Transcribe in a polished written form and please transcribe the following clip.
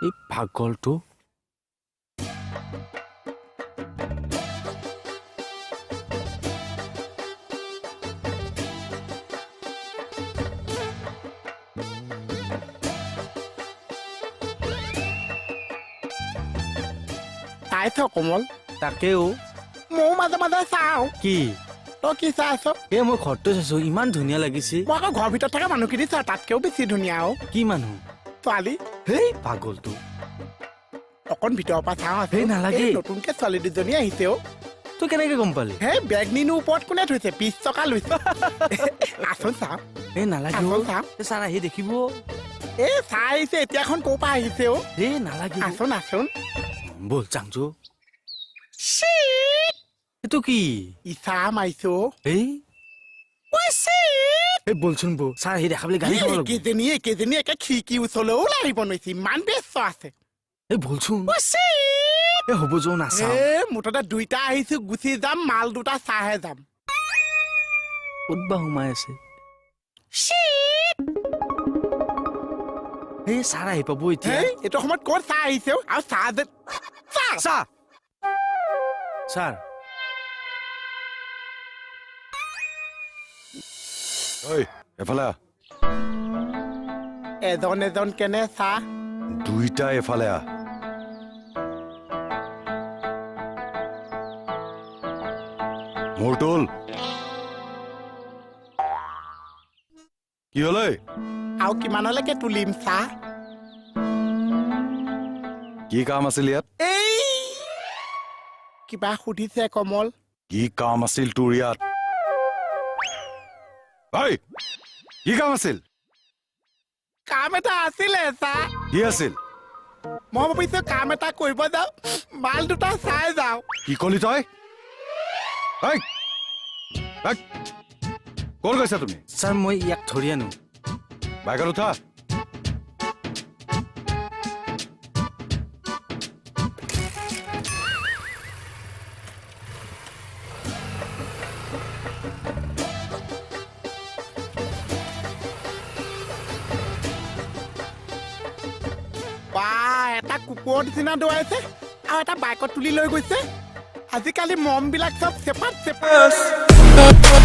এই পাগলটো চাইছ কোমল তাকেও ময়ো মাজে মাজে চাওঁ কি তই কি চাই আছ এই মই ঘৰটো চাইছো ইমান ধুনীয়া লাগিছে মই আকৌ ঘৰৰ ভিতৰত থকা মানুহখিনি চাওঁ তাতকেও বেছি ধুনীয়া আৰু কি মানুহ ছোৱালী হেই পাগলটো অকণ ভিতৰৰ পৰা চাওঁ আছে হেই, নালাগে। নতুনকে ছোৱালী দুজনী আহিছে অ তই কেনেকে গম পালি হেই বেগ নিনো ওপৰত কোনে থৈছে 20 টকা লৈছে আচোন চাওঁ এই নালাগে আচোন চাওঁ ছাৰ আহি দেখিব এই চাই আহিছে এতিয়াখন ক'ৰ পৰা আহিছে অ এই নালাগে আচোন আচোন ব'ল চাংজো এইটো কি ইচা মাৰিছো এই এই বলচোন বৌ ছাৰ আহি দেখাবলৈ গাড়ী খাব লাগিব কেইজনী একে খিৰিকী ওচৰলৈও লাগিব নোৱাৰিছে ইমান ব্যস্ত আছে এই বলচোন এই হ'ব যোৱা নাচাওঁ এ মুঠতে দুইটা আহিছো গুচি যাম মাল দুটা চাহে যাম ক'ত বা সোমাই আছে এই ছাৰ আহি পাব এতিয়া হেই এইটো সময়ত ক'ত চাহ আহিছে অ? আৰু চাহ যে ছাৰ ছাৰ ঐ এফালে আহ এজন এজন কেনে চাহ দুইটা এফালে আহ মৰ্টুল কি হ'ল ঐ আৰু কিমানলৈকে তুলিম চাহ কি কাম আছিল ইয়াত এই কিবা সুধিছে কমল কি কাম আছিল তোৰ ইয়াত ঐ কি কাম আছিল কাম এটা আছিলে চাহ কি আছিল মই ভাবিছো কাম এটা কৰিব যাওঁ মাল দুটা চাই যাওঁ কি কলি তই ঐ ঐ, ক'ত গৈছা তুমি ছাৰ মই ইয়াক ধৰি আনো বাইকত উঠা বা এটা কুকুৰৰ নিচিনা দৌৰাইছে আৰু এটা বাইকত তুলি লৈ গৈছে আজিকালি মম বিলাক চব চেপাত চেপাত